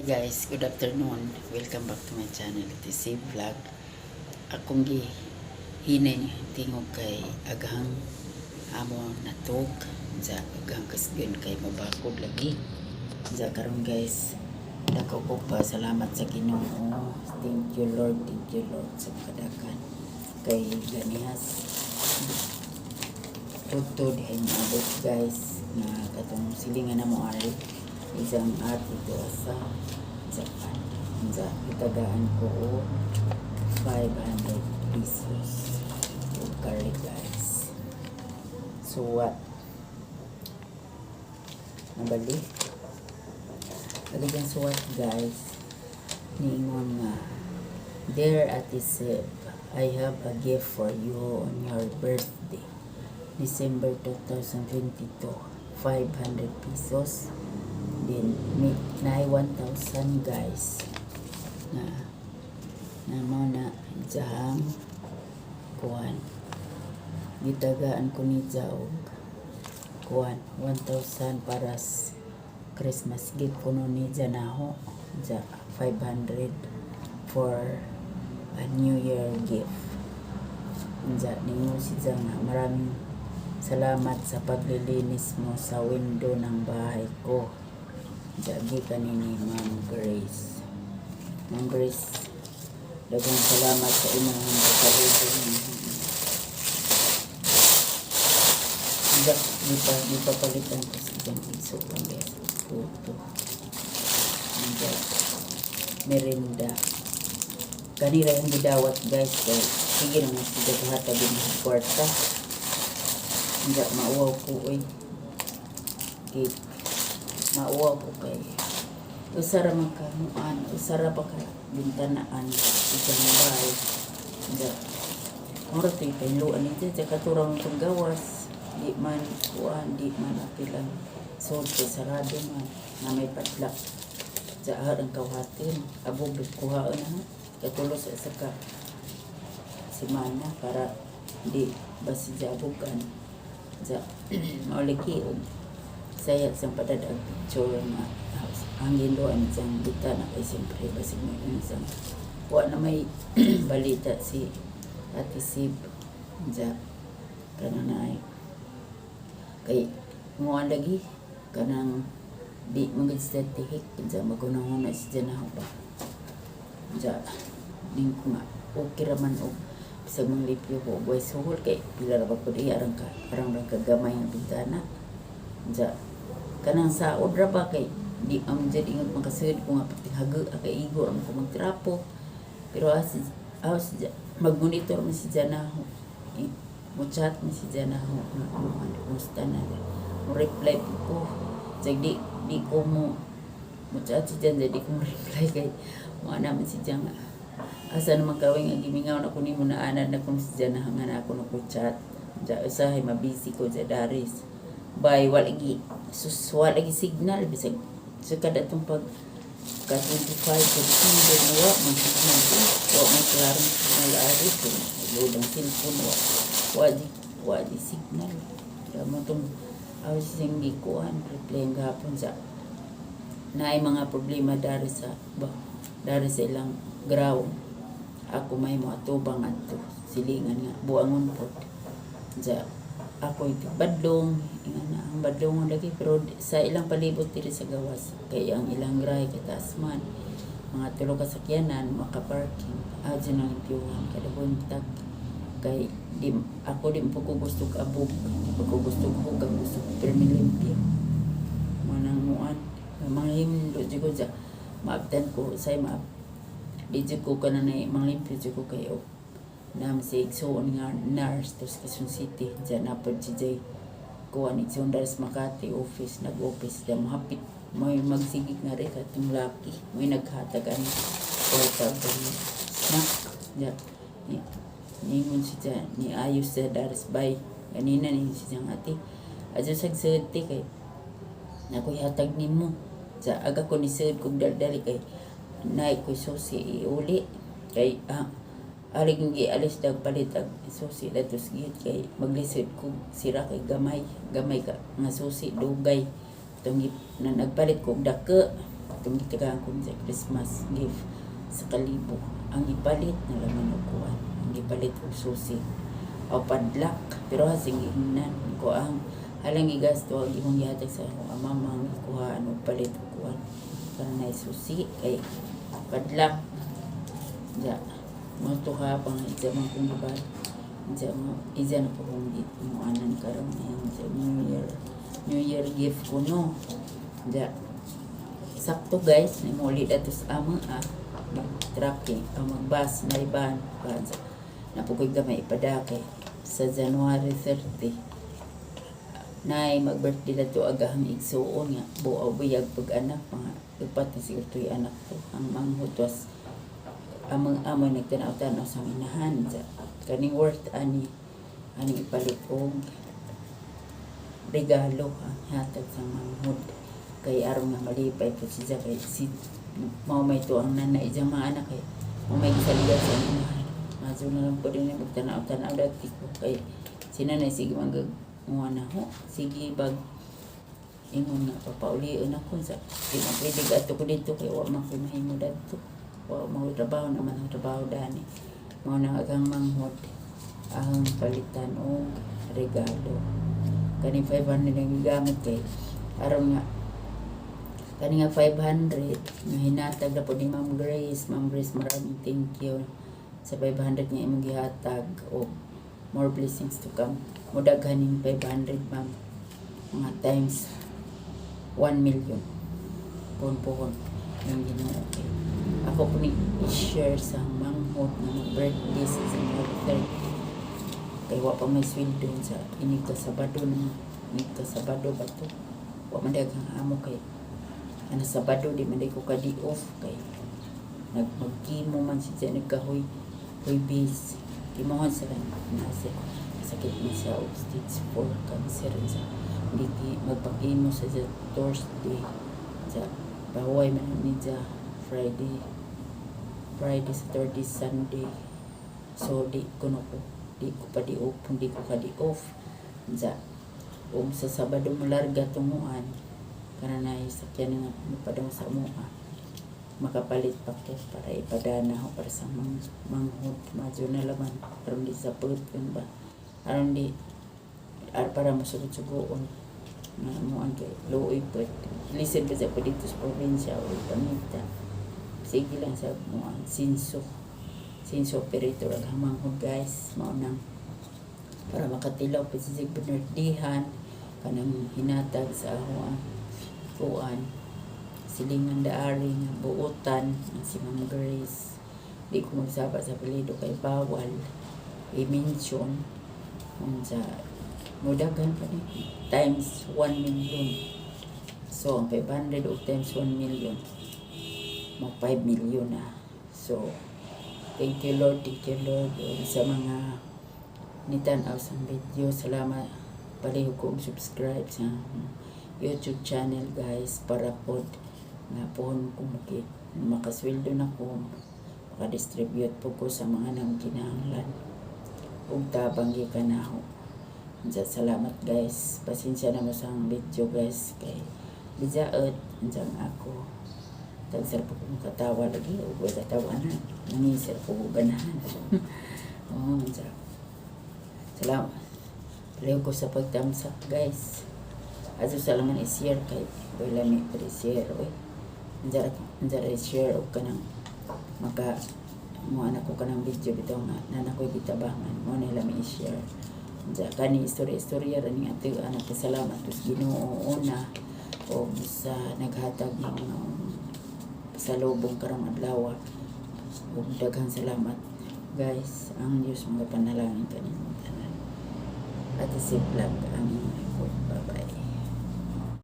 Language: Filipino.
Guys, good afternoon. Welcome back to my channel. It is Save Vlog. Akong hinay tingog kay aghang amo natog sa aghang kasgan kay mabakod lagi. Sa karon guys, dako ko pa salamat sa Ginoo. Thank you Lord, sa kadakan kay ganihas tutod ay maabot guys na katong silingan na mo ari isang ati ko sa Japan. Sa itagaan ko o 500 pesos. Okay guys. So what? Nabali? Talagang suwat guys. Ningon nga. Dear Ate Seb, I have a gift for you on your birthday. December 2022. 500 pesos. Then may 1,000 guys na mo na jahang kuan gitagaan ko ni jaog kuan 1,000 para Christmas gift kuno ni janaho ja 500 for a New Year gift. Ja ninyo si jang maraming salamat sa paglilinis mo sa window ng bahay ko. Jagi kanini Ma'am Grace. Ma'am Grace, daghang salamat sa imong pagkaulong. Di pa palitan ko sa dyan iso lang guys. Puto. Merinda. Kanila yung gidawat guys. Kaya sige naman si Dagahata din ng kwarta. Hindi mauwaw ko eh. Mauwaw ko kay usara makamuan, usara pa ka bintanaan isang bahay. Hindi mura ito yung pinluan ito sa katurang itong gawas di man kuan, di man apilang sod kay sarado man na may patlak sa ang kawatin abog kuhaan na katulos sa ka simana para di basi jabugan sa maulikiyon saya sang padadag picture na ang gindoan siyang bita na kay siyempre basig may isang wa na may balita si Ate Sib sa kananay kay mo lagi kanang di magid sa tihik sa magunahon na si janaho ba sa ning kuma okay raman og sa mga lipyo ko boy suhol kay pila ra ba pud arang lang kagamay ang bintana sa kanang saod ra ba kay di am jadi ingat makasud ko nga pati haga kay igo ang ko magtrapo pero as mag-monitor man si Janaho mo chat man si Janaho musta na mo reply ko jadi di ko mo chat si Jan jadi ko mo reply kay mo naman si Jan asa naman kawing ang gimingaw na ko nimo na anad na kung si Janaho nga na ako ko chat ja usahay mabisi ko sa Daris by walagi lagi signal bisag sa kada itong pag ka 25 September na man signal man klarong signal ari ko load ang cellphone wadi signal kaya mo itong awas siyang gikuhan reply ang gapon sa naay mga problema dari sa ilang ground ako may mga tubang ato silingan nga buangon po sa ako ito badlong ang badlong lagi pero sa ilang palibot diri sa gawas kay ang ilang gray kataas man mga tulo ka sakyanan makaparking adyo nang impyuhan kada buntag kay ako di po ko gusto abog ko gusto ko kag gusto permilimpyo manang muan mga himlo ko sa maabtan ko say maab di ko kananay mga limpyo ko kayo nam si Igsoon nga nurse to Quezon City dyan napad si Jay kuha ni Igsoon Daris Makati office nag-office dyan mahapit may magsigig nga rin katong laki may naghatagan kwarta snack dyan ningon si dyan ni ayos sa Daris Bay kanina ni si dyan ati adyo sagsati kay nakoy hatag ni mo sa aga ko ni sir kong daldali kay naik ko susi iuli kay alig nga alis dag palit ag susi datos gid kay maglisod ko sira kay gamay ka nga susi dugay tong na nagpalit ko dake atong gitagaan ko sa Christmas gift sa kalibo. Ang ipalit na laman o kuwan. Ang ipalit o susi. O padlak. Pero hasing gihinan ko ang halang igasto ang imong gihatag sa amamang ikuha ano palit o kuwan. Para na susi kay padlak. Ja. Mga tuha pang isa mga kong gibal. Isa na po kong imuanan karon sa New Year gift ko no. Ja. Sakto guys, namuli dato sa ama mag-tracking, mag-bus na iban. Napukoy gamay ipadakay sa January 30. Nay mag-birthday dato agahang igsuon nga buaw biyag pag-anak mga upat na siguro to'y anak to. Ang manghutwas amang amo nagtanaw-tanaw sa inahan sa kaning worth ani ipalit og regalo ang hatag sa manghud kay aron nga malipay po siya kay si mao may to ang nanay diyang mga anak kay mao may saligan sa inahan maso na lang po din magtanaw-tanaw dati ko kay sinanay sige na ho sige bag ingon nga papaulion ako sa pwede gato ko dito kay wa man ko mahimo dadto wa mo trabaho naman ang trabaho dani mao na agang manghod ang palitan og regalo kani 500 ang gigamit kay aron nga kani nga 500 nga hinatag na po ni Ma'am Grace maraming thank you sa 500 nga imong gihatag og more blessings to come mudaghanin 500 ma'am mga times 1 million pohon yung Ginoo okay. Ako po ni i-share sa manghod na mag-birthday sa January 30 kay wa pa may sweldo sa inigka Sabado ba to wa man daghang amo kay ana Sabado di man ko kadi off kay magkimo man siya nagkahoy base kimuhon sa nasa sakit na siya og stage 4 cancer sa hindi magpakimo sa Thursday sa baway man ni sa Friday Saturday Sunday so di ko pa di off sa sa Sabado malarga tunguan kana na sakyan nga padong sa mua makapalit pa ko para ipadana ho para sa manghod madyo na laman aron di sa put ba aron di para masugod-sugoon na mo ang loy put listen ba sa dito sa probinsya o pamita sige lang sa mo ang sinso operator ang manghod guys mao nang para makatilaw pa sa binardihan kanang hinatag sa ako kuan silingan daari nga buutan si Ma'am Grace di ko magsaba sa palido kay bawal i-mention sa mudagan pa ni times 1 million so ang 500 o times 1 million mo 5 million na so thank you Lord sa mga nitanaw sa video salamat paliho ko subscribe sa YouTube channel guys para po nga pohon ko makasweldo na ko makadistribute po ko sa mga nang kinahanglan ug tabang gikanaho salamat guys pasensya na mo sa video guys kay bijaot anjang ako tagsar po kong katawa lagi ug wala katawanan nangisir po ganahan oh salamat paliw ko sa pagtamsak guys aso salaman i-share kay wala mi i-share Anjara i-share o kanang maka mo anak ko kanang video bitaw nga nanak ko gitabangan mo nila mi i-share kani istorya rin nga ito anak ko salamat tus Ginoo una o sa naghatag ng sa lubong karang adlaw o daghang salamat guys ang Diyos mga panalangin kanimo tanan at isip lang ang bye bye.